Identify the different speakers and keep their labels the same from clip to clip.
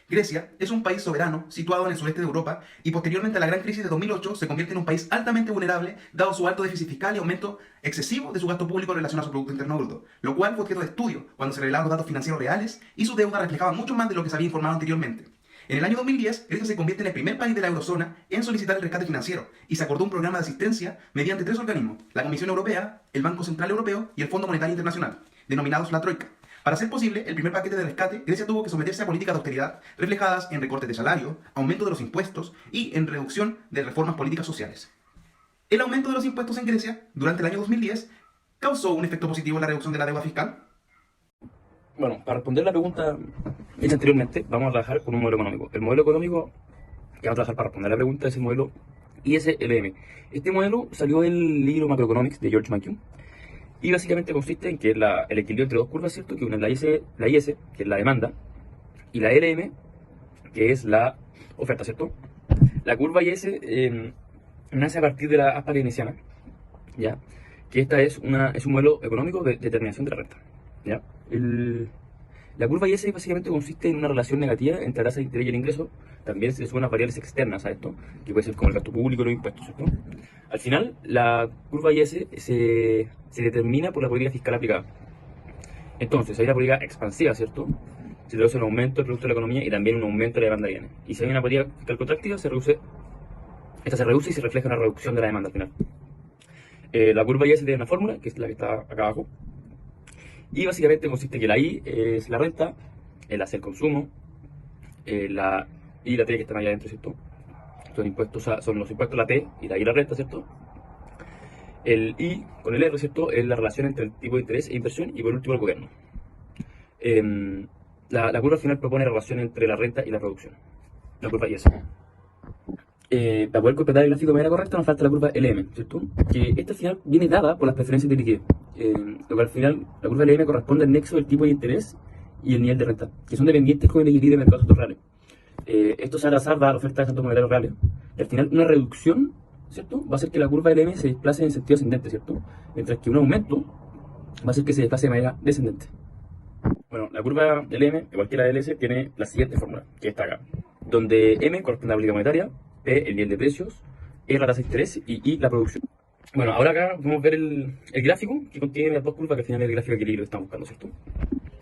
Speaker 1: Grecia es un país soberano situado en el sureste de Europa y posteriormente a la gran crisis de 2008 se convierte en un país altamente vulnerable dado su alto déficit fiscal y aumento excesivo de su gasto público en relación a su Producto Interno Bruto, lo cual fue objeto de estudio cuando se revelaron los datos financieros reales y su deuda reflejaba mucho más de lo que se había informado anteriormente. En el año 2010, Grecia se convierte en el primer país de la eurozona en solicitar el rescate financiero y se acordó un programa de asistencia mediante tres organismos, la Comisión Europea, el Banco Central Europeo y el Fondo Monetario Internacional, denominados la Troika. Para ser posible el primer paquete de rescate, Grecia tuvo que someterse a políticas de austeridad reflejadas en recortes de salario, aumento de los impuestos y en reducción de reformas políticas sociales. El aumento de los impuestos en Grecia durante el año 2010 causó un efecto positivo en la reducción de la deuda fiscal.
Speaker 2: Bueno, para responder la pregunta hecha anteriormente, vamos a trabajar con un modelo económico. El modelo económico que vamos a trabajar para responder la pregunta es el modelo ISLM. Este modelo salió del libro Macroeconomics de George Mankiw y básicamente consiste en que el equilibrio entre dos curvas, ¿cierto? Que una es la IS, que es la demanda, y la LM, que es la oferta, ¿cierto? La curva IS nace a partir de la aspa keynesiana, ¿ya? Que esta es un modelo económico de determinación de la renta, ¿ya? La curva IS básicamente consiste en una relación negativa entre la tasa de interés y el ingreso. También se le suman unas variables externas a esto, que puede ser como el gasto público y los impuestos, ¿cierto? Al final, la curva IS se determina por la política fiscal aplicada. Entonces, hay una política expansiva, ¿cierto? Se reduce un aumento del producto de la economía y también un aumento de la demanda de bienes. Y si hay una política fiscal contractiva, esta se reduce y se refleja una reducción de la demanda al final. La curva IS tiene una fórmula, que es la que está acá abajo. Y básicamente consiste en que la I es la renta, el A es el consumo, la I y la T que están ahí adentro, ¿cierto? Son los impuestos, la T y la I la renta, ¿cierto? El I con el R, ¿cierto? Es la relación entre el tipo de interés e inversión y por último el gobierno. La curva al final propone relación entre la renta y la producción. La curva IS. Para poder completar el gráfico de manera correcta nos falta la curva LM, ¿cierto? Que esta al final viene dada por las preferencias de liquidez. Lo que al final la curva LM corresponde al nexo del tipo de interés y el nivel de renta, que son dependientes con el equilibrio de mercados sectores reales. Esto se hará dada la oferta de centros monetarios reales. Y al final una reducción, ¿cierto? Va a hacer que la curva LM se desplace en sentido ascendente, ¿cierto? Mientras que un aumento va a hacer que se desplace de manera descendente. Bueno, la curva LM, igual que la LS, tiene la siguiente fórmula, que está acá, donde M corresponde a la política monetaria, P el nivel de precios, E la tasa de interés y I la producción. Bueno, ahora acá vamos a ver el gráfico que contiene las dos curvas, que al final es el gráfico de equilibrio que estamos buscando, ¿cierto?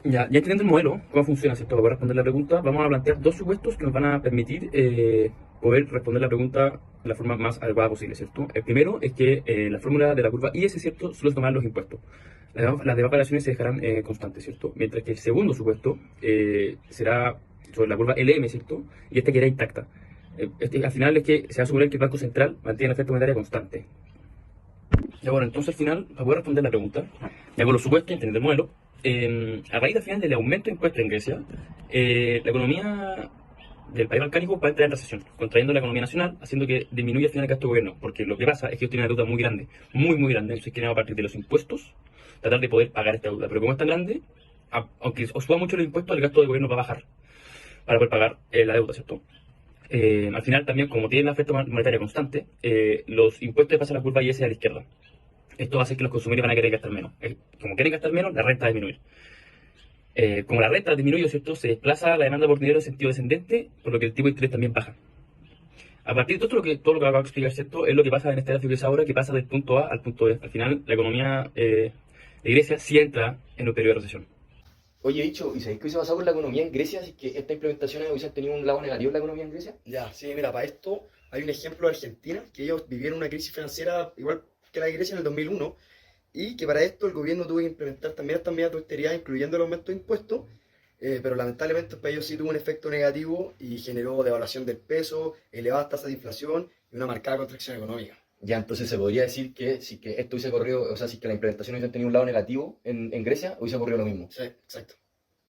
Speaker 2: Ya entendiendo el modelo, cómo funciona, ¿cierto? Para responder la pregunta, vamos a plantear dos supuestos que nos van a permitir poder responder la pregunta de la forma más adecuada posible, ¿cierto? El primero es que la fórmula de la curva IS, ¿cierto? Solo es tomar los impuestos. Las demás variaciones se dejarán constantes, ¿cierto? Mientras que el segundo supuesto será sobre la curva LM, ¿cierto? Y esta quedará intacta. Al final es que se va a asegurar que el Banco Central mantiene la oferta monetaria constante. Ya bueno, entonces al final, para poder responder la pregunta, ya con los supuestos, entender el modelo, a raíz al final del aumento de impuestos en Grecia, la economía del país balcánico va a entrar en recesión, contrayendo la economía nacional, haciendo que disminuya al final el gasto de gobierno, porque lo que pasa es que ellos tienen una deuda muy grande, muy grande, entonces quieren a partir de los impuestos tratar de poder pagar esta deuda, pero como es tan grande, aunque os suba mucho los impuestos, el gasto de gobierno va a bajar para poder pagar la deuda, ¿cierto? Al final también, como tienen la oferta monetaria constante, los impuestos pasan a la curva IS a la izquierda. Esto va a hacer que los consumidores van a querer gastar menos. Como quieren gastar menos, la renta va a disminuir. Como la renta disminuye, ¿cierto? Se desplaza la demanda por dinero en sentido descendente, por lo que el tipo de interés también baja. A partir de todo lo que acabo de explicar, ¿cierto? Es lo que pasa en este gráfico que es ahora, que pasa del punto A al punto B. Al final, la economía de Grecia sí entra en un periodo de recesión.
Speaker 3: Oye, dicho, ¿y sabéis qué hubiese pasado con la economía en Grecia si es que estas implementaciones hubiesen tenido un lado negativo en la economía en Grecia?
Speaker 4: Ya, sí, mira, para esto hay un ejemplo de Argentina, que ellos vivieron una crisis financiera igual que la de Grecia en el 2001, y que para esto el gobierno tuvo que implementar también estas medidas de austeridad, incluyendo el aumento de impuestos, pero lamentablemente para ellos sí tuvo un efecto negativo y generó devaluación del peso, elevadas tasas de inflación y una marcada contracción económica.
Speaker 3: Ya, entonces se podría decir que si que esto hubiese ocurrido, o sea, si que la implementación hubiese tenido un lado negativo en Grecia, hubiese ocurrido lo mismo.
Speaker 4: Sí, exacto.